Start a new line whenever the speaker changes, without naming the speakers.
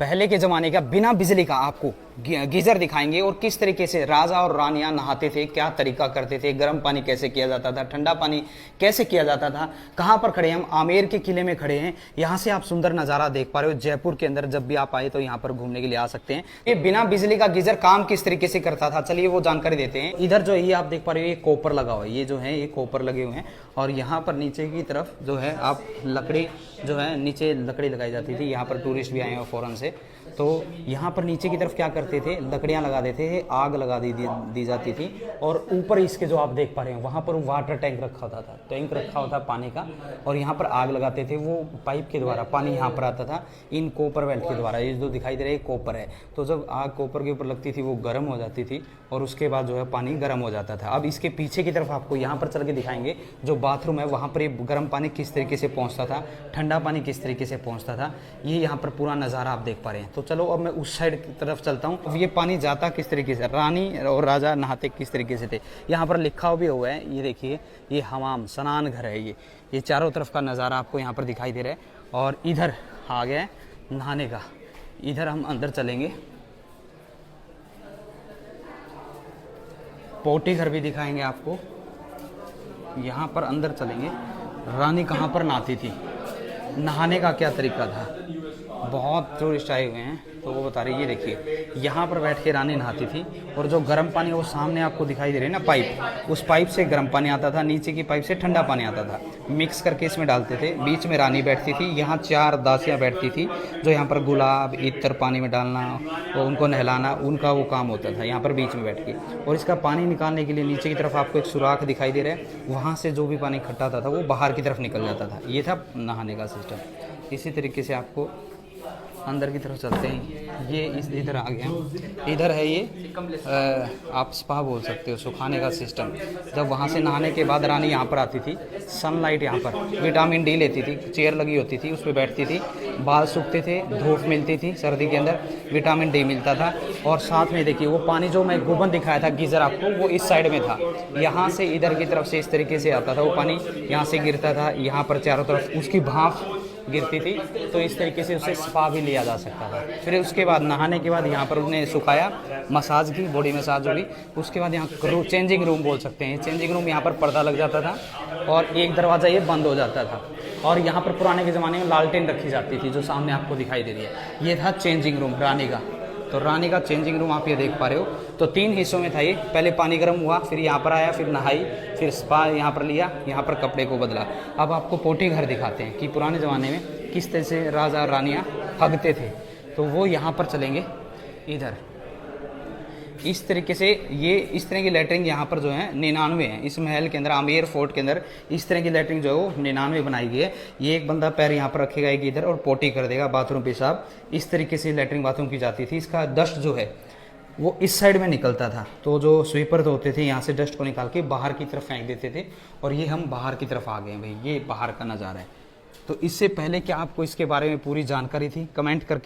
पहले के ज़माने का बिना बिजली का आपको गीज़र दिखाएंगे और किस तरीके से राजा और रानियां नहाते थे, क्या तरीका करते थे, गर्म पानी कैसे किया जाता था, ठंडा पानी कैसे किया जाता था। कहाँ पर खड़े हैं हम? आमेर के किले में खड़े हैं। यहाँ से आप सुंदर नज़ारा देख पा रहे हो। जयपुर के अंदर जब भी आप आए तो यहाँ पर घूमने के लिए आ सकते हैं। ये बिना बिजली का गीज़र काम किस तरीके से करता था, चलिए वो जानकारी देते हैं। इधर जो ये आप देख पा रहे हो, ये कॉपर लगा हुआ है, ये जो है ये कॉपर लगे हुए हैं। और यहाँ पर नीचे की तरफ जो है आप लकड़ी जो है, नीचे लकड़ी लगाई जाती थी। यहाँ पर टूरिस्ट भी आए हैं फॉरेन से, तो यहाँ पर नीचे की तरफ क्या करते थे, लकड़ियाँ लगा देते थे, आग लगा दी जाती थी। और ऊपर इसके जो आप देख पा रहे हैं वहाँ पर वाटर टैंक रखा होता था, टैंक रखा होता पानी का, और यहाँ पर आग लगाते थे। वो पाइप के द्वारा पानी यहाँ पर आता था इन कॉपर बेल्ट के द्वारा। ये जो दिखाई दे रहा है कॉपर है, तो जब आग कॉपर के ऊपर लगती थी वो गर्म हो जाती थी और उसके बाद जो है पानी गर्म हो जाता था। अब इसके पीछे की तरफ आपको यहाँ पर चल के दिखाएंगे जो बाथरूम है, वहाँ पर ये गर्म पानी किस तरीके से पहुँचता था, ठंडा पानी किस तरीके से पहुँचता था। ये यहाँ पर पूरा नज़ारा आप देख पा रहे हैं। तो चलो अब मैं उस साइड की तरफ चलता हूँ। अब ये पानी जाता किस तरीके से, रानी और राजा नहाते किस तरीके से थे, यहाँ पर लिखा भी हुआ है। ये देखिए, ये हमाम स्नान घर है। ये चारों तरफ का नज़ारा आपको यहाँ पर दिखाई दे रहा है। और इधर आ गया है नहाने का, इधर हम अंदर चलेंगे। पोटी घर भी दिखाएंगे आपको, यहाँ पर अंदर चलेंगे। रानी कहाँ पर नहाती थी, नहाने का क्या तरीका था, बहुत टूरिस्ट आए हुए हैं तो वो बता रही है। ये देखिए, यहाँ पर बैठ के रानी नहाती थी। और जो गर्म पानी वो सामने आपको दिखाई दे रही है ना पाइप, उस पाइप से गर्म पानी आता था, नीचे की पाइप से ठंडा पानी आता था। मिक्स करके इसमें डालते थे। बीच में रानी बैठती थी, यहाँ 4 दासियाँ बैठती थी जो यहाँ पर गुलाब इत्र पानी में डालना और उनको नहलाना, उनका वो काम होता था यहाँ पर बीच में बैठ के। और इसका पानी निकालने के लिए नीचे की तरफ आपको एक सुराख दिखाई दे रहा है, वहाँ से जो भी पानी इकट्ठा था वो बाहर की तरफ निकल जाता था। ये था नहाने का सिस्टम। इसी तरीके से आपको अंदर की तरफ चलते हैं। ये इधर आ गया, इधर है ये आप स्पा बोल सकते हो, सुखाने का सिस्टम। जब वहाँ से नहाने के बाद रानी यहाँ पर आती थी, सनलाइट यहाँ पर विटामिन डी लेती थी, चेयर लगी होती थी उस पर बैठती थी, बाल सूखते थे, धूप मिलती थी, सर्दी के अंदर विटामिन डी मिलता था। और साथ में देखिए वो पानी जो मैं गुबन दिखाया था गीज़र आपको, वो इस साइड में था। यहाँ से इधर की तरफ से इस तरीके से आता था वो पानी, यहाँ से गिरता था, यहाँ पर चारों तरफ उसकी भाप गिरती थी। तो इस तरीके से उसे स्पा भी लिया जा सकता था। फिर उसके बाद नहाने के बाद यहाँ पर उन्हें सुखाया, मसाज की, बॉडी मसाज हुई। उसके बाद यहाँ चेंजिंग रूम बोल सकते हैं। चेंजिंग रूम, यहाँ पर पर्दा लग जाता था और एक दरवाज़ा ये बंद हो जाता था। और यहाँ पर पुराने के ज़माने में लालटेन रखी जाती थी जो सामने आपको दिखाई दे रही है। ये था चेंजिंग रूम रानी का। तो रानी का चेंजिंग रूम आप ये देख पा रहे हो। तो 3 हिस्सों में था ये। पहले पानी गर्म हुआ, फिर यहाँ पर आया, फिर नहाई, फिर स्पा यहाँ पर लिया, यहाँ पर कपड़े को बदला। अब आपको पोटी घर दिखाते हैं कि पुराने ज़माने में किस तरह से राजा और रानियाँ हगते थे। तो वो यहाँ पर चलेंगे। इधर इस तरीके से ये इस तरह की लेटरिंग यहाँ पर जो है 99 है। इस महल के अंदर, आमेर फोर्ट के अंदर इस तरह की लेटरिंग जो है वो 99 बनाई गई है। ये एक बंदा पैर यहाँ पर रखेगा एक इधर और पोटी कर देगा, बाथरूम पेशाब। इस तरीके से लेटरिंग बाथरूम की जाती थी। इसका डस्ट जो है वो इस साइड में निकलता था, तो जो स्वीपर तो होते थे यहाँ से डस्ट को निकाल के बाहर की तरफ फेंक देते थे। और ये हम बाहर की तरफ आ गए हैं भाई, ये बाहर का नज़ारा है। तो इससे पहले क्या आपको इसके बारे में पूरी जानकारी थी? कमेंट करके